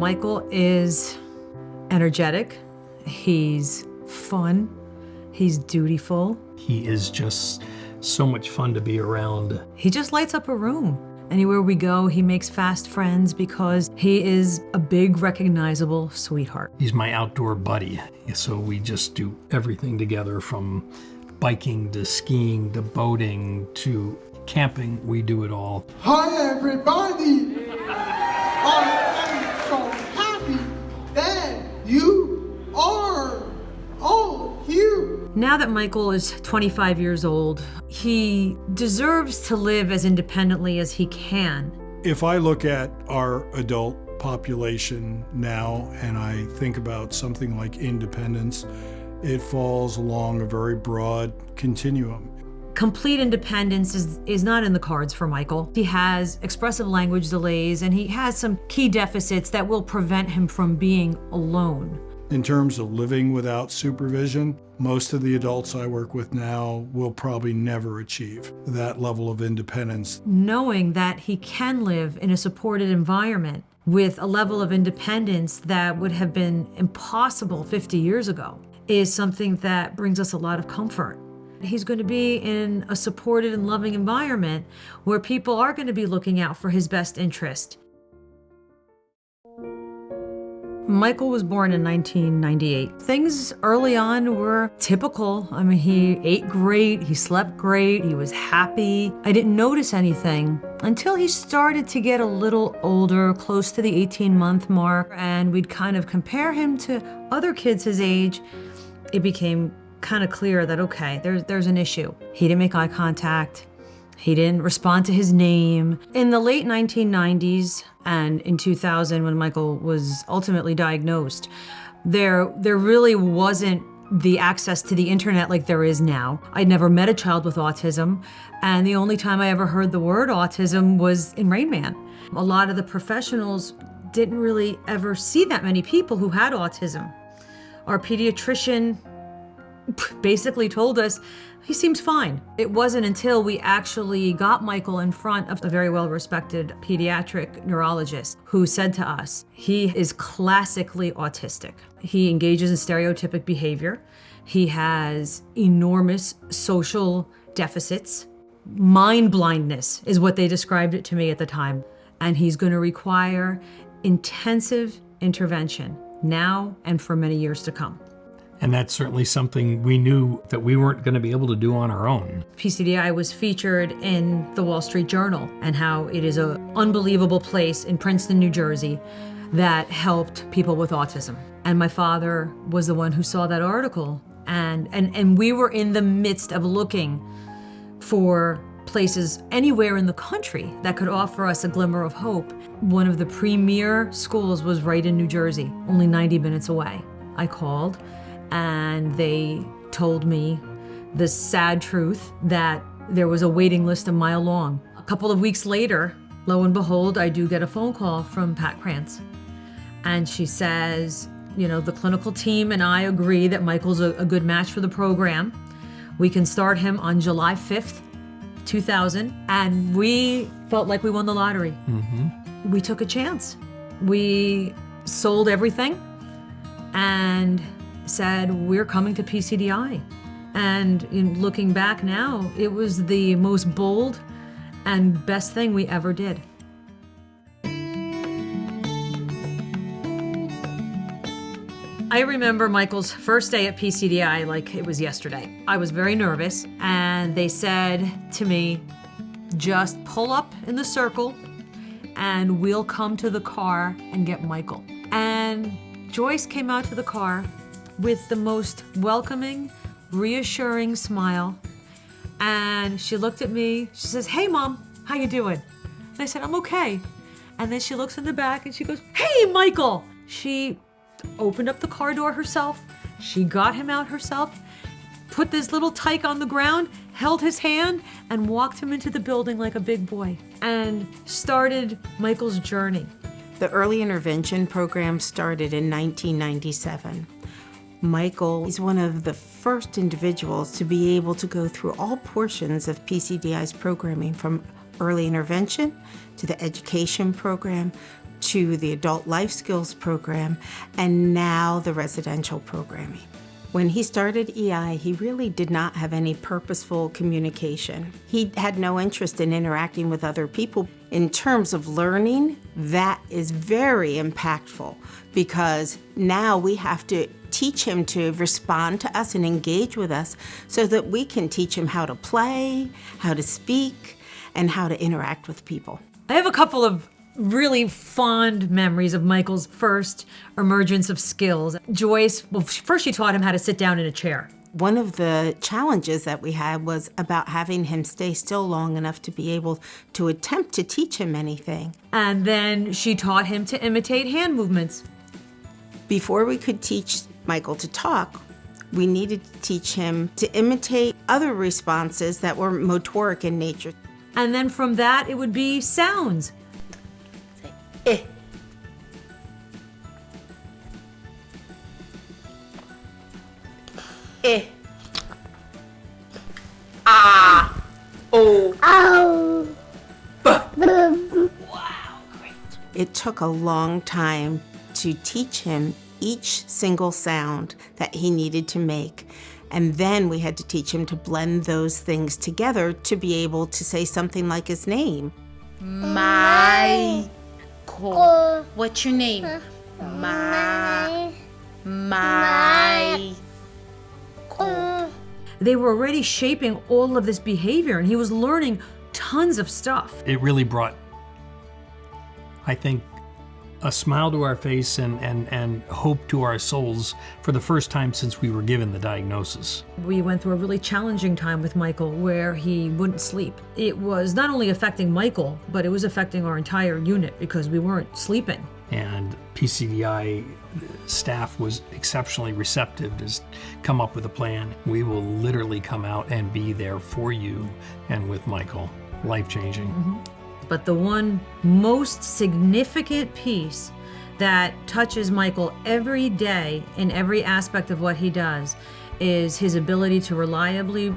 Michael is energetic, he's fun, he's dutiful. He is just so much fun to be around. He just lights up a room. Anywhere we go, he makes fast friends because he is a big, recognizable sweetheart. He's my outdoor buddy, so we just do everything together, from biking to skiing to boating to camping. We do it all. Hi everybody! I am so happy that you are all here. Now that Michael is 25 years old, he deserves to live as independently as he can. If I look at our adult population now and I think about something like independence, it falls along a very broad continuum. Complete independence is not in the cards for Michael. He has expressive language delays and he has some key deficits that will prevent him from being alone. In terms of living without supervision, most of the adults I work with now will probably never achieve that level of independence. Knowing that he can live in a supported environment with a level of independence that would have been impossible 50 years ago is something that brings us a lot of comfort. He's going to be in a supported and loving environment where people are going to be looking out for his best interest. Michael was born in 1998. Things early on were typical. I mean, he ate great, he slept great, he was happy. I didn't notice anything until he started to get a little older, close to the 18-month mark, and we'd kind of compare him to other kids his age. It became kind of clear that, okay, there's an issue. He didn't make eye contact. He didn't respond to his name. In the late 1990s and in 2000, when Michael was ultimately diagnosed, there really wasn't the access to the internet like there is now. I'd never met a child with autism, and the only time I ever heard the word autism was in Rain Man. A lot of the professionals didn't really ever see that many people who had autism. Our pediatrician basically told us, he seems fine. It wasn't until we actually got Michael in front of a very well-respected pediatric neurologist who said to us, he is classically autistic. He engages in stereotypic behavior. He has enormous social deficits. Mind blindness is what they described it to me at the time. And he's going to require intensive intervention now and for many years to come. And that's certainly something we knew that we weren't going to be able to do on our own. PCDI was featured in the Wall Street Journal and how it is an unbelievable place in Princeton, New Jersey that helped people with autism. And my father was the one who saw that article. And we were in the midst of looking for places anywhere in the country that could offer us a glimmer of hope. One of the premier schools was right in New Jersey, only 90 minutes away. I called, and they told me the sad truth that there was a waiting list a mile long. A couple of weeks later, lo and behold, I do get a phone call from Pat Krantz. And she says, you know, the clinical team and I agree that Michael's a good match for the program. We can start him on July 5th, 2000. And we felt like we won the lottery. Mm-hmm. We took a chance. We sold everything and said, we're coming to PCDI. And in looking back now, it was the most bold and best thing we ever did. I remember Michael's first day at PCDI like it was yesterday. I was very nervous, and they said to me, just pull up in the circle and we'll come to the car and get Michael. And Joyce came out to the car with the most welcoming, reassuring smile. And she looked at me, she says, hey Mom, how you doing? And I said, I'm okay. And then she looks in the back and she goes, hey Michael! She opened up the car door herself, she got him out herself, put this little tyke on the ground, held his hand, and walked him into the building like a big boy, and started Michael's journey. The early intervention program started in 1997. Michael is one of the first individuals to be able to go through all portions of PCDI's programming, from early intervention to the education program, to the adult life skills program, and now the residential programming. When he started EI, he really did not have any purposeful communication. He had no interest in interacting with other people. In terms of learning, that is very impactful because now we have to teach him to respond to us and engage with us so that we can teach him how to play, how to speak, and how to interact with people. I have a couple of really fond memories of Michael's first emergence of skills. Joyce, well, first she taught him how to sit down in a chair. One of the challenges that we had was about having him stay still long enough to be able to attempt to teach him anything. And then she taught him to imitate hand movements. Before we could teach Michael to talk, we needed to teach him to imitate other responses that were motoric in nature. And then from that, it would be sounds. Eh. Eh. Ah. Oh. Ow. Wow, great. It took a long time to teach him each single sound that he needed to make. And then we had to teach him to blend those things together to be able to say something like his name. Michael. What's your name? Michael. They were already shaping all of this behavior, and he was learning tons of stuff. It really brought, I think, a smile to our face and hope to our souls for the first time since we were given the diagnosis. We went through a really challenging time with Michael where he wouldn't sleep. It was not only affecting Michael, but it was affecting our entire unit because we weren't sleeping. And PCDI staff was exceptionally receptive to come up with a plan. We will literally come out and be there for you and with Michael. Life-changing. Mm-hmm. But the one most significant piece that touches Michael every day in every aspect of what he does is his ability to reliably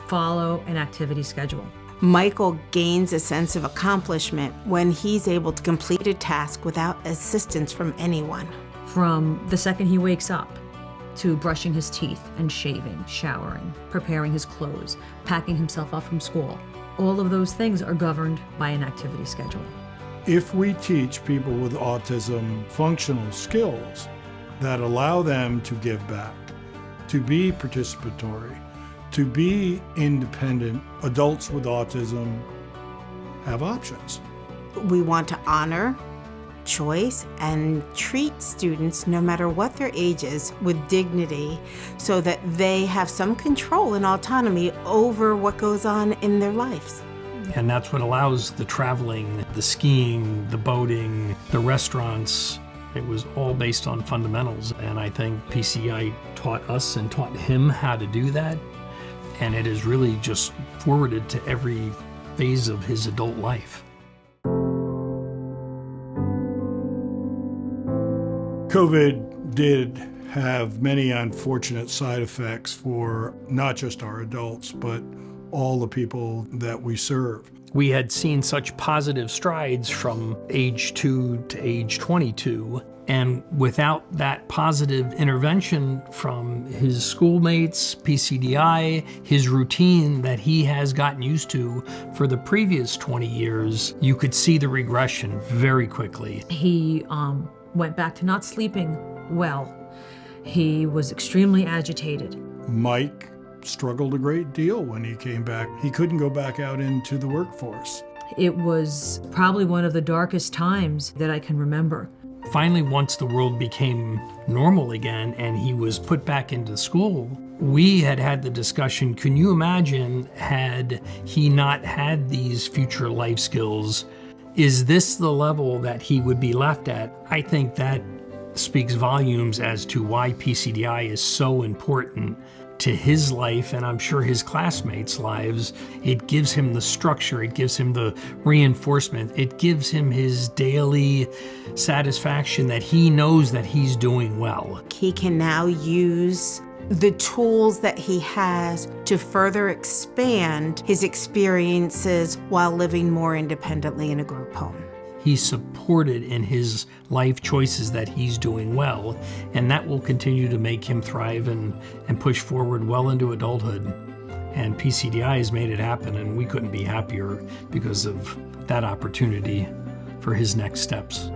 follow an activity schedule. Michael gains a sense of accomplishment when he's able to complete a task without assistance from anyone. From the second he wakes up to brushing his teeth and shaving, showering, preparing his clothes, packing himself up from school. All of those things are governed by an activity schedule. If we teach people with autism functional skills that allow them to give back, to be participatory, to be independent, adults with autism have options. We want to honor choice and treat students, no matter what their age is, with dignity so that they have some control and autonomy over what goes on in their lives. And that's what allows the traveling, the skiing, the boating, the restaurants. It was all based on fundamentals. And I think PCI taught us and taught him how to do that. And it has really just forwarded to every phase of his adult life. COVID did have many unfortunate side effects for not just our adults, but all the people that we serve. We had seen such positive strides from age 2 to age 22, and without that positive intervention from his schoolmates, PCDI, his routine that he has gotten used to for the previous 20 years, you could see the regression very quickly. He went back to not sleeping well. He was extremely agitated. Mike struggled a great deal when he came back. He couldn't go back out into the workforce. It was probably one of the darkest times that I can remember. Finally, once the world became normal again and he was put back into school, we had the discussion, can you imagine had he not had these future life skills? Is this the level that he would be left at? I think that speaks volumes as to why PCDI is so important to his life, and I'm sure his classmates' lives. It gives him the structure, it gives him the reinforcement, it gives him his daily satisfaction that he knows that he's doing well. He can now use the tools that he has to further expand his experiences while living more independently in a group home. he's supported in his life choices that he's doing well, and that will continue to make him thrive and push forward well into adulthood. And PCDI has made it happen, and we couldn't be happier because of that opportunity for his next steps.